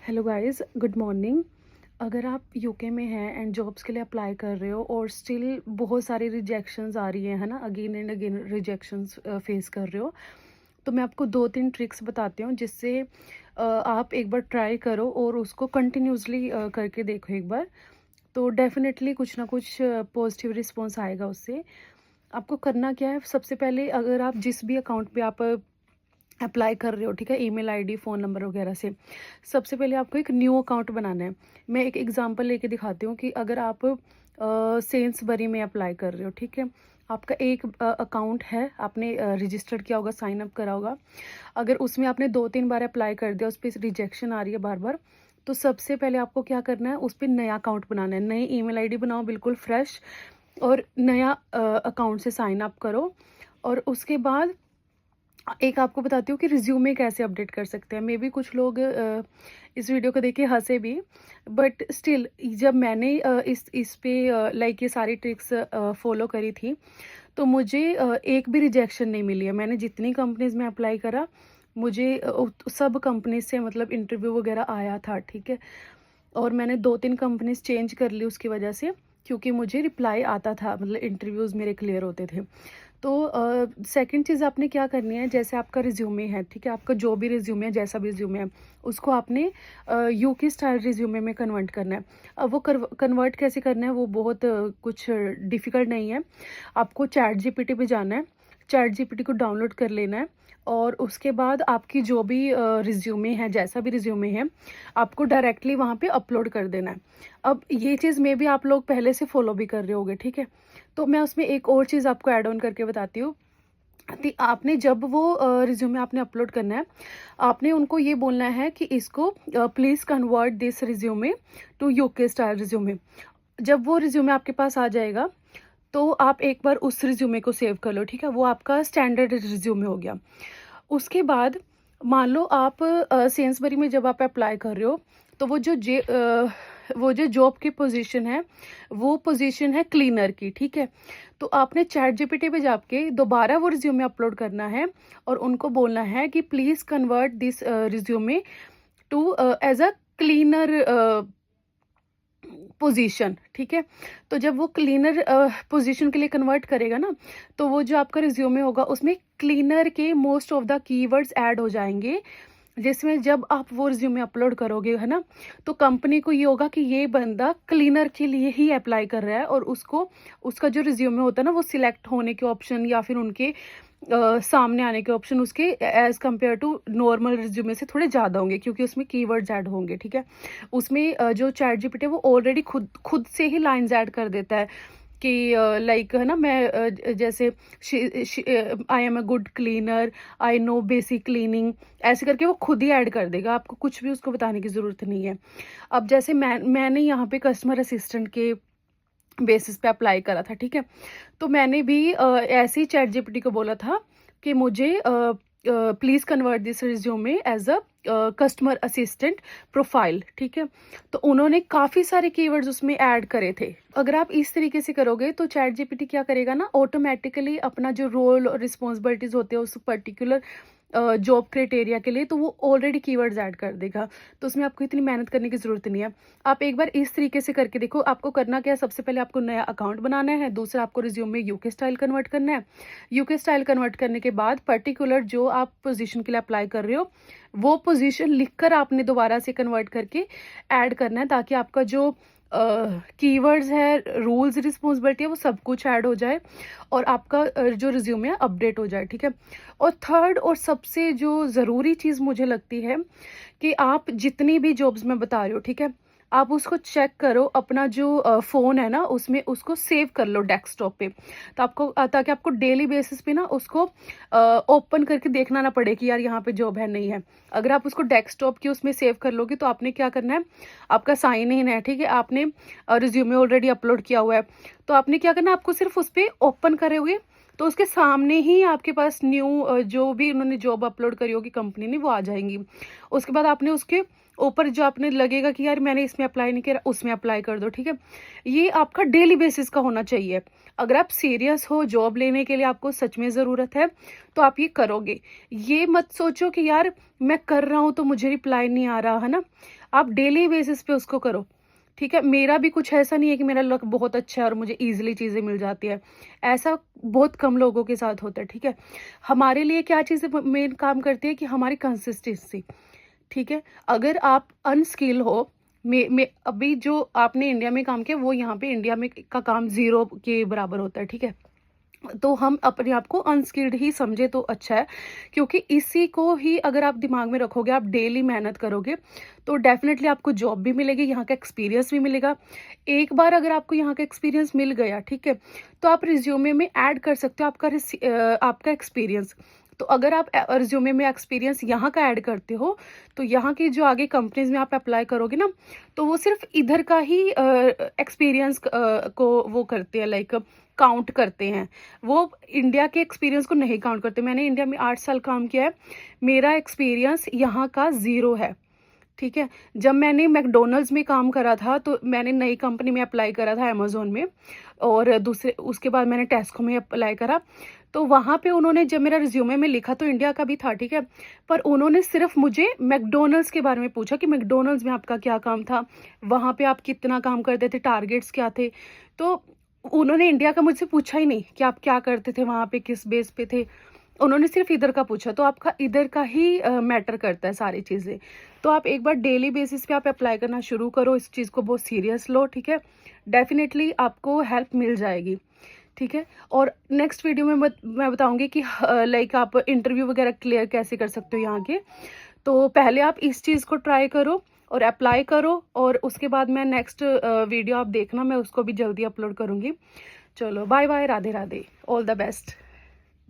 Hello guys, good morning. अगर आप UK में हैं एंड जॉब्स के लिए अप्लाई कर रहे हो और स्टिल बहुत सारी रिजेक्शंस आ रही हैं, है ना, again and again rejections face कर रहे हो, तो मैं आपको 2-3 ट्रिक्स बताती हूँ जिससे आप एक बार ट्राई करो और उसको कंटिन्यूसली करके देखो एक बार। तो डेफिनेटली कुछ ना कुछ पॉजिटिव रिस्पॉन्स आएगा उससे। आपको करना क्या है, सबसे पहले अगर आप जिस भी अकाउंट पे आप अप्लाई कर रहे हो, ठीक है, ईमेल आईडी, फ़ोन नंबर वगैरह से, सबसे पहले आपको एक न्यू अकाउंट बनाना है। मैं एक एग्जांपल लेके दिखाती हूँ कि अगर आप सेन्सबरी में अप्लाई कर रहे हो, ठीक है, आपका एक अकाउंट है, आपने रजिस्टर्ड किया होगा, साइन अप करा होगा। अगर उसमें आपने 2-3 बार अप्लाई कर दिया, उस पर रिजेक्शन आ रही है बार बार, तो सबसे पहले आपको क्या करना है, उस पर नया अकाउंट बनाना है। नई ईमेल आईडी बनाओ, बिल्कुल फ्रेश, और नया अकाउंट से साइन अप करो। और उसके बाद एक आपको बताती हूँ कि रिज्यूमे कैसे अपडेट कर सकते हैं। मे बी कुछ लोग इस वीडियो को देख के हंसे भी, बट स्टिल जब मैंने इस पे लाइक ये सारी ट्रिक्स फॉलो करी थी, तो मुझे एक भी रिजेक्शन नहीं मिली है। मैंने जितनी कंपनीज में अप्लाई करा, मुझे सब कंपनीज से मतलब इंटरव्यू वगैरह आया था, ठीक है। और मैंने 2-3 कंपनीज चेंज कर ली उसकी वजह से, क्योंकि मुझे रिप्लाई आता था, मतलब इंटरव्यूज़ मेरे क्लियर होते थे। तो सेकंड चीज़ आपने क्या करनी है, जैसे आपका रिज्यूमे है, ठीक है, आपका जो भी रिज्यूमे है, जैसा भी रिज्यूमे है, उसको आपने यूके स्टाइल रिज्यूमे में कन्वर्ट करना है। अब वो कन्वर्ट कैसे करना है, वो बहुत कुछ डिफ़िकल्ट नहीं है। आपको चैट जीपीटी पे जाना है, चैट जीपीटी को डाउनलोड कर लेना है, और उसके बाद आपकी जो भी रिज्यूमे है, जैसा भी रिज्यूमे है, आपको डायरेक्टली वहाँ पे अपलोड कर देना है। अब ये चीज़ में भी आप लोग पहले से फॉलो भी कर रहे होगे, ठीक है। तो मैं उसमें एक और चीज़ आपको ऐड ऑन करके बताती हूँ कि आपने जब वो रिज्यूमे आपने अपलोड करना है, आपने उनको ये बोलना है कि इसको please convert this resume to UK style resume. जब वो रिज्यूमे आपके पास आ जाएगा, तो आप एक बार उस रिज्यूमे को सेव कर लो, ठीक है, वो आपका स्टैंडर्ड रिज्यूमे हो गया। उसके बाद मान लो आप सेन्सबरी में जब आप अप्लाई कर रहे हो, तो वो जो जॉब की पोजीशन है, वो पोजीशन है क्लीनर की, ठीक है। तो आपने चैट जीपीटी पे जाके दोबारा वो रिज्यूमे अपलोड करना है, और उनको बोलना है कि please convert this resume to as a cleaner position, ठीक है। तो जब वो क्लीनर पोजीशन के लिए कन्वर्ट करेगा ना, तो वो जो आपका रिज्यूमे होगा, उसमें क्लीनर के most of the keywords add हो जाएंगे, जिसमें जब आप वो रिज्यूमे अपलोड करोगे, है ना, तो कंपनी को ये होगा कि ये बंदा क्लीनर के लिए ही अप्लाई कर रहा है, और उसको उसका जो रिज्यूमे होता है ना, वो सिलेक्ट होने के ऑप्शन या फिर उनके सामने आने के ऑप्शन उसके as compare to normal resume से थोड़े ज़्यादा होंगे, क्योंकि उसमें कीवर्ड्स ऐड होंगे, ठीक है। उसमें जो चैट जीपीटी है, वो ऑलरेडी खुद खुद से ही लाइंस ऐड कर देता है कि लाइक, है ना, मैं जैसे I am a good cleaner, I know basic cleaning, ऐसे करके वो खुद ही ऐड कर देगा, आपको कुछ भी उसको बताने की ज़रूरत नहीं है। अब जैसे मैंने यहाँ पे कस्टमर असिस्टेंट के बेसिस पे अप्लाई करा था, ठीक है। तो मैंने भी ऐसे ही चैट जीपीटी को बोला था कि मुझे please convert this resume as a customer assistant profile, ठीक है। तो उन्होंने काफ़ी सारे कीवर्ड्स उसमें ऐड करे थे। अगर आप इस तरीके से करोगे, तो चैट जीपीटी क्या करेगा ना, ऑटोमेटिकली अपना जो रोल और रिस्पॉन्सिबिलिटीज़ होते हैं उस पर्टिकुलर जॉब क्राइटेरिया के लिए, तो वो ऑलरेडी कीवर्ड्स ऐड कर देगा। तो उसमें आपको इतनी मेहनत करने की ज़रूरत नहीं है। आप एक बार इस तरीके से करके देखो। आपको करना क्या है, सबसे पहले आपको नया अकाउंट बनाना है, दूसरा आपको रिज्यूमे यूके स्टाइल कन्वर्ट करना है। यूके स्टाइल कन्वर्ट करने के बाद पर्टिकुलर जो आप पोजीशन के लिए अप्लाई कर रहे हो, वो पोजीशन लिखकर आपने दोबारा से कन्वर्ट करके ऐड करना है, ताकि आपका जो कीवर्ड्स है, रूल्स, रिस्पॉन्सिबिलिटी है, वो सब कुछ ऐड हो जाए, और आपका जो रिज्यूमे है अपडेट हो जाए, ठीक है। और थर्ड और सबसे जो ज़रूरी चीज़ मुझे लगती है, कि आप जितनी भी जॉब्स मैं बता रही हूँ, ठीक है, आप उसको चेक करो, अपना जो फ़ोन है ना, उसमें उसको सेव कर लो डेस्कटॉप पे, तो आपको ताकि आपको डेली बेसिस पे ना उसको ओपन करके देखना ना पड़े कि यार यहाँ पे जॉब है, नहीं है। अगर आप उसको डेस्कटॉप की उसमें सेव कर लोगे, तो आपने क्या करना है, आपका साइन इन है, ठीक है, आपने रिज्यूमे ऑलरेडी अपलोड किया हुआ है, तो आपने क्या करना है, आपको सिर्फ उस पर ओपन करे हुए तो उसके सामने ही आपके पास न्यू जो भी उन्होंने जॉब अपलोड करी होगी कंपनी ने, वो आ जाएंगी। उसके बाद आपने उसके ऊपर जो आपने लगेगा कि यार मैंने इसमें अप्लाई नहीं किया, उसमें अप्लाई कर दो, ठीक है। ये आपका डेली बेसिस का होना चाहिए। अगर आप सीरियस हो जॉब लेने के लिए, आपको सच में ज़रूरत है, तो आप ये करोगे। ये मत सोचो कि यार मैं कर रहा हूँ तो मुझे रिप्लाई नहीं आ रहा, है ना। आप डेली बेसिस पे उसको करो, ठीक है। मेरा भी कुछ ऐसा नहीं है कि मेरा लक बहुत अच्छा है और मुझे ईजिली चीज़ें मिल जाती है। ऐसा बहुत कम लोगों के साथ होता है, ठीक है। हमारे लिए क्या चीज़ें मेन काम करती है कि हमारी कंसिस्टेंसी, ठीक है। अगर आप अनस्किल हो, मे अभी जो आपने इंडिया में काम किया वो यहाँ पे इंडिया में का काम ज़ीरो के बराबर होता है, ठीक है। तो हम अपने आप को अनस्किल्ड ही समझे तो अच्छा है, क्योंकि इसी को ही अगर आप दिमाग में रखोगे, आप डेली मेहनत करोगे, तो डेफिनेटली आपको जॉब भी मिलेगी, यहाँ का एक्सपीरियंस भी मिलेगा। एक बार अगर आपको यहाँ का एक्सपीरियंस मिल गया, ठीक है, तो आप रिज्यूमे में ऐड कर सकते हो आपका एक्सपीरियंस। तो अगर आप रिज्यूमे में एक्सपीरियंस यहाँ का ऐड करते हो, तो यहाँ की जो आगे कंपनीज में आप अप्लाई करोगे ना, तो वो सिर्फ इधर का ही एक्सपीरियंस को वो करते हैं, लाइक काउंट करते हैं। वो इंडिया के एक्सपीरियंस को नहीं काउंट करते। मैंने इंडिया में 8 साल काम किया है, मेरा एक्सपीरियंस यहाँ का ज़ीरो है, ठीक है। जब मैंने मैकडोनल्ड्स में काम करा था, तो मैंने नई कंपनी में अप्लाई करा था अमेज़ोन में, और दूसरे उसके बाद मैंने टेस्को में अप्लाई करा। तो वहाँ पे उन्होंने जब मेरा रिज्यूमे में लिखा तो इंडिया का भी था, ठीक है, पर उन्होंने सिर्फ मुझे मैकडोनल्ड्स के बारे में पूछा कि मैकडोनल्ड्स में आपका क्या काम था, वहाँ पे आप कितना काम करते थे, टारगेट्स क्या थे। तो उन्होंने इंडिया का मुझसे पूछा ही नहीं कि आप क्या करते थे वहाँ पे, किस बेस पे थे। उन्होंने सिर्फ इधर का पूछा। तो आपका इधर का ही मैटर करता है सारी चीज़ें। तो आप एक बार डेली बेसिस पे आप अप्लाई करना शुरू करो, इस चीज़ को बहुत सीरियस लो, ठीक है। डेफिनेटली आपको हेल्प मिल जाएगी, ठीक है। और नेक्स्ट वीडियो में मैं बताऊंगी कि लाइक आप इंटरव्यू वगैरह क्लियर कैसे कर सकते हो यहाँ के। तो पहले आप इस चीज़ को ट्राई करो और अप्लाई करो, और उसके बाद मैं नेक्स्ट वीडियो आप देखना, मैं उसको भी जल्दी अपलोड करूँगी। चलो bye bye, Radhe Radhe, all the best.